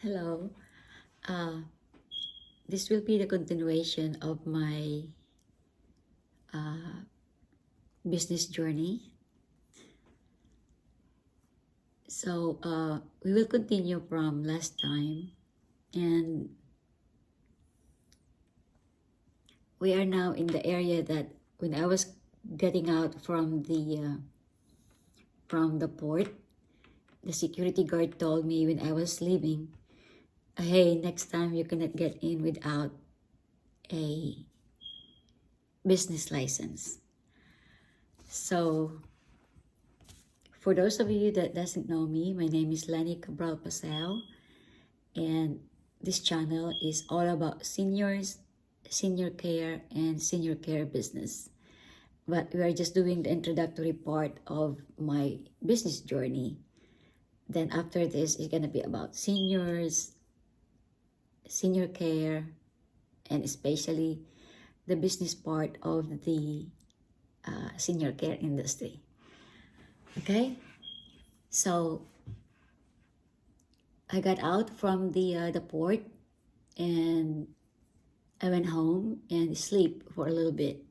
Hello. Uh, this will be the continuation of my business journey. So we will continue from last time, and we are now in the area that when I was getting out from the port, the security guard told me when I was leaving, "Hey, next time you cannot get in without a business license." So for those of you that doesn't know me, my name is Lenny Cabral Paseo, and this channel is all about seniors, senior care, and senior care business. But we are just doing the introductory part of my business journey. Then after this, it's gonna be about seniors, senior care, and especially the business part of the senior care industry. Okay, so I got out from the port, and I went home and sleep for a little bit.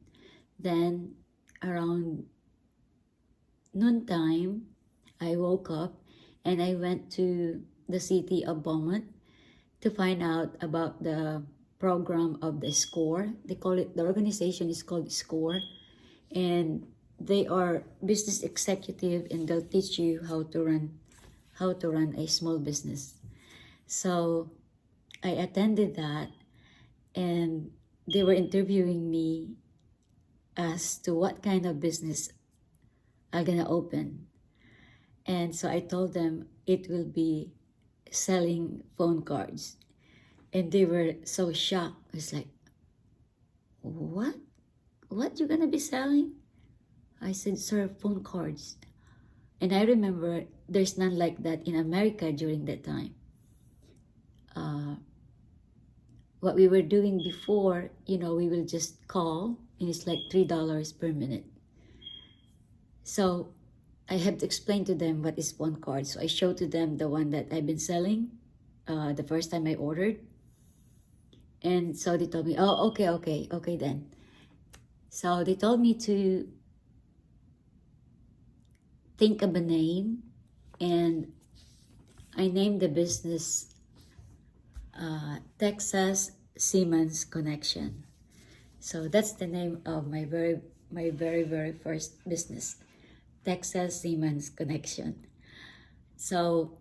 Then around noontime, I woke up and I went to the city of Beaumont to find out about the program of the SCORE. They call it, the organization is called SCORE, and they are business executive, and they'll teach you how to run a small business. So I attended that, and they were interviewing me as to what kind of business I'm gonna open. And so I told them it will be selling phone cards. And they were so shocked. It's like, what? What you gonna be selling? I said, sir, phone cards. And I remember there's none like that in America during that time. What we were doing before, we will just call, and it's like $3 per minute. So I had to explain to them what is phone card. So I showed to them the one that I've been selling the first time I ordered. And so they told me, oh, okay then. So they told me to think of a name, and I named the business Texas Siemens Connection. So that's the name of my very first business, Texas Siemens Connection. So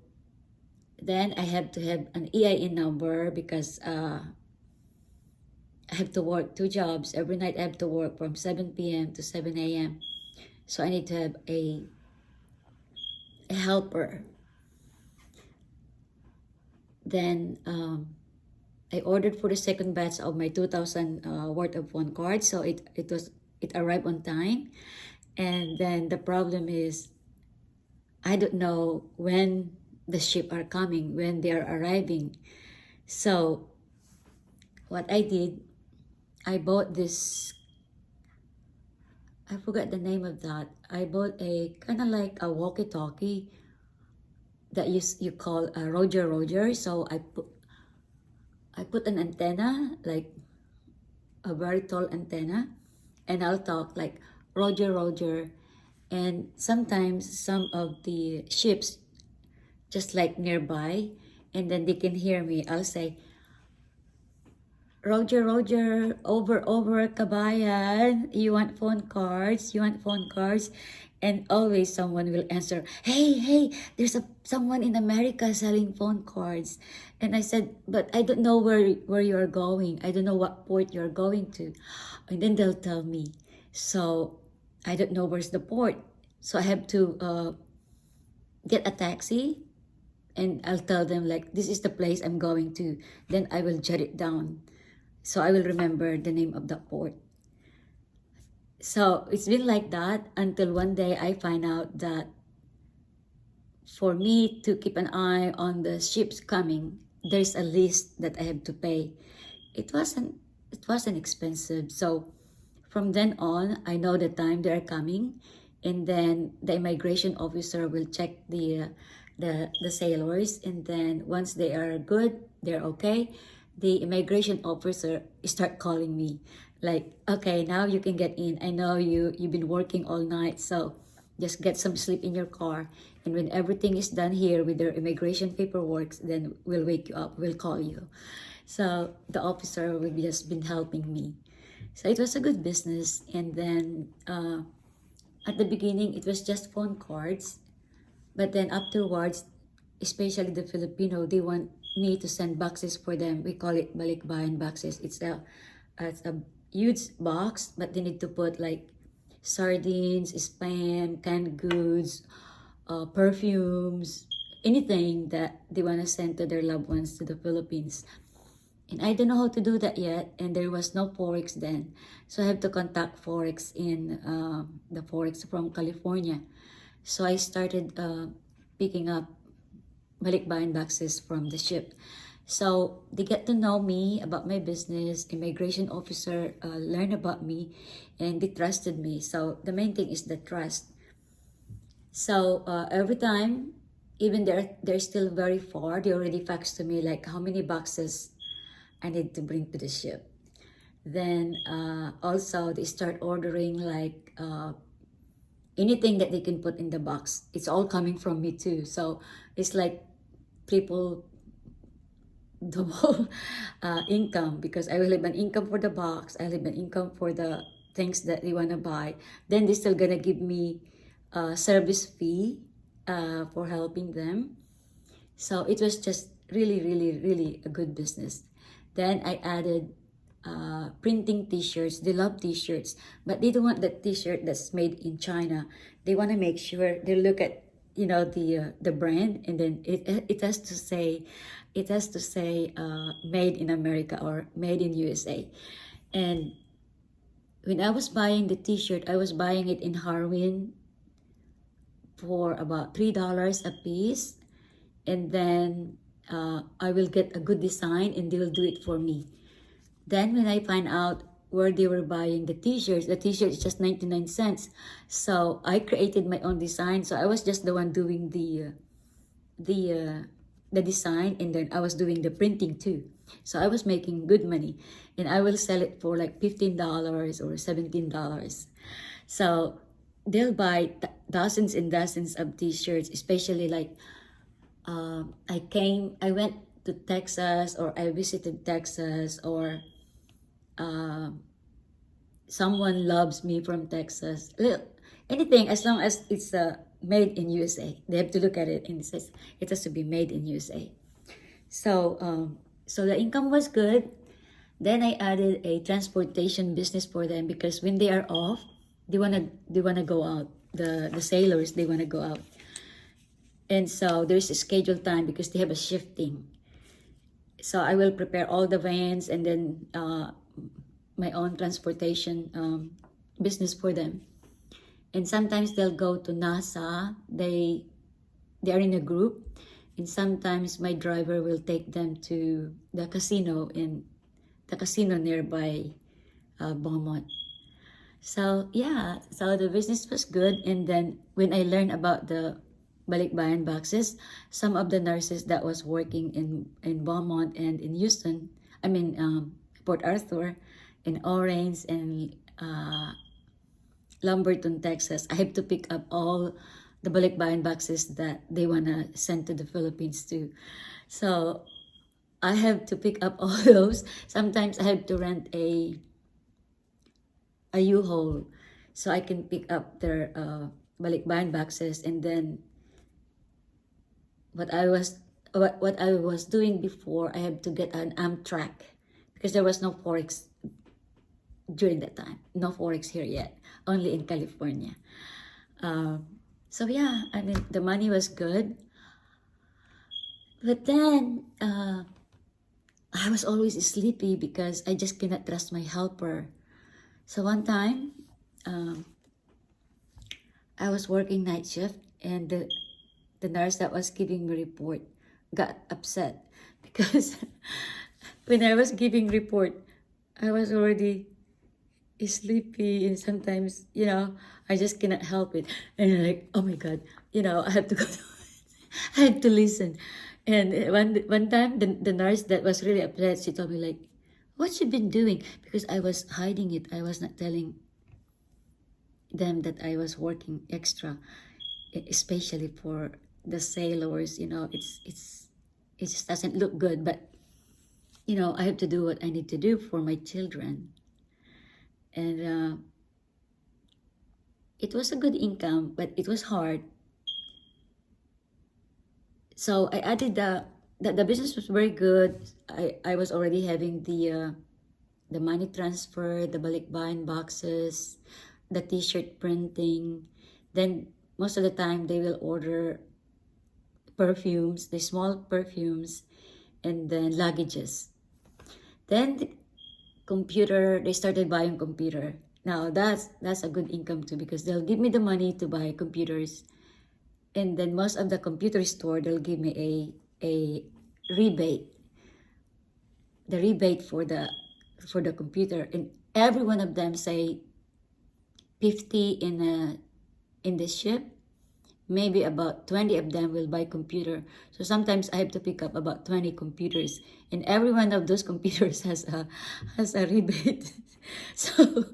then I have to have an EIN number because I have to work 2 jobs. Every night I have to work from 7 p.m. to 7 a.m. So I need to have a helper. Then I ordered for the second batch of my 2,000 worth of phone cards. So it arrived on time. And then the problem is, I don't know when the ship are coming, when they are arriving. So what I did, I bought this, I forgot the name of that. I bought a kind of like a walkie-talkie that you call a Roger. So I put an antenna, like a very tall antenna, and I'll talk like Roger. And sometimes some of the ships just like nearby, and then they can hear me. I'll say, Roger, over, kabayan. You want phone cards? And always someone will answer, hey, there's someone in America selling phone cards. And I said, but I don't know where you're going. I don't know what port you're going to. And then they'll tell me. So I don't know where's the port. So I have to get a taxi, and I'll tell them like, this is the place I'm going to. Then I will jot it down, so I will remember the name of the port. So it's been like that until one day I find out that for me to keep an eye on the ships coming, there's a list that I have to pay. It wasn't expensive. So from then on, I know the time they are coming, and then the immigration officer will check the the sailors, and then once they are good, they're okay, the immigration officer start calling me like, okay, now you can get in. I know you've been working all night, so just get some sleep in your car, and when everything is done here with their immigration paperwork, then we'll wake you up, we'll call you. So the officer will just been helping me. So it was a good business. And then at the beginning, it was just phone cards. But then afterwards, especially the Filipino, they want me to send boxes for them. We call it balikbayan boxes. It's a huge box, but they need to put like sardines, spam, canned goods, perfumes, anything that they want to send to their loved ones to the Philippines. And I don't know how to do that yet, and there was no Forex then. So I have to contact Forex in the Forex from California. So I started picking up balikbayan boxes from the ship. So they get to know me about my business. Immigration officer learned about me, and they trusted me. So the main thing is the trust. So every time, even they're still very far, they already fax to me like how many boxes I need to bring to the ship. Then also they start ordering like anything that they can put in the box. It's all coming from me too. So it's like triple double income, because I will have an income for the box, I will have an income for the things that they want to buy. Then they're still gonna give me a service fee for helping them. So it was just really, really, really a good business. Then I added printing t-shirts. They love t-shirts, but they don't want that t-shirt that's made in China. They want to make sure they look at the brand, and then it has to say made in America or made in USA. And when I was buying the t-shirt, I was buying it in Harwin for about $3 a piece, and then I will get a good design and they will do it for me. Then when I find out where they were buying the t-shirt is just 99 cents. So I created my own design. So I was just the one doing the design, and then I was doing the printing too. So I was making good money, and I will sell it for like $15 or $17. So they'll buy dozens and dozens of t-shirts, especially like I went to Texas, or I visited Texas, or someone loves me from Texas. Anything, as long as it's made in USA, they have to look at it and it says it has to be made in USA. So the income was good. Then I added a transportation business for them, because when they are off, they wanna go out. The sailors, they wanna go out, and so there's a scheduled time because they have a shifting. So I will prepare all the vans, and then my own transportation business for them. And sometimes they'll go to NASA. They are in a group, and sometimes my driver will take them to the casino nearby Beaumont. So yeah, so the business was good. And then when I learned about the balikbayan boxes, some of the nurses that was working in Beaumont and in Houston, Port Arthur, in Orange, and Lumberton, Texas, I have to pick up all the balikbayan boxes that they wanna send to the Philippines too. So I have to pick up all those. Sometimes I have to rent a U-Haul so I can pick up their balikbayan boxes. And then what I was doing before, I had to get an Amtrak, because there was no Forex during that time. No Forex here yet, only in California. So yeah, the money was good. But then I was always sleepy because I just cannot trust my helper. So one time, I was working night shift, and the nurse that was giving me report got upset because when I was giving report, I was already sleepy, and sometimes, I just cannot help it. And I'm like, oh my God, I have to go. I had to listen. And one time, the nurse that was really upset, she told me like, "What you been doing?" Because I was hiding it. I was not telling them that I was working extra, especially for the sailors. It just doesn't look good. But I have to do what I need to do for my children, and it was a good income, but it was hard. So I added the business was very good. I was already having the money transfer, the balikbayan boxes, the t-shirt printing. Then most of the time they will order perfumes, the small perfumes, and then luggages. Then the computer, they started buying computer. Now that's a good income too, because they'll give me the money to buy computers, and then most of the computer store they'll give me a rebate, the rebate for the computer, and every one of them say 50 in the ship. Maybe about 20 of them will buy computer. So sometimes I have to pick up about 20 computers, and every one of those computers has a rebate. So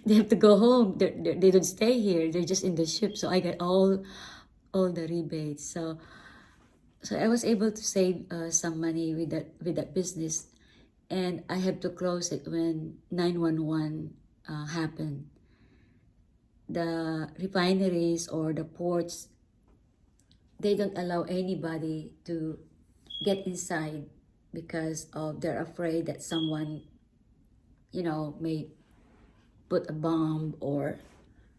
they have to go home. They don't stay here. They're just in the ship. So I get all the rebates. So I was able to save some money with that business, and I have to close it when 911 happened. The refineries or the ports, they don't allow anybody to get inside because of they're afraid that someone may put a bomb or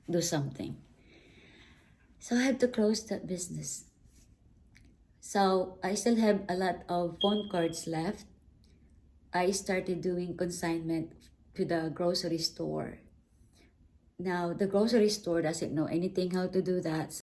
do something. So I have to close that business. So I still have a lot of phone cards left. I started doing consignment to the grocery store. Now the grocery store doesn't know anything how to do that.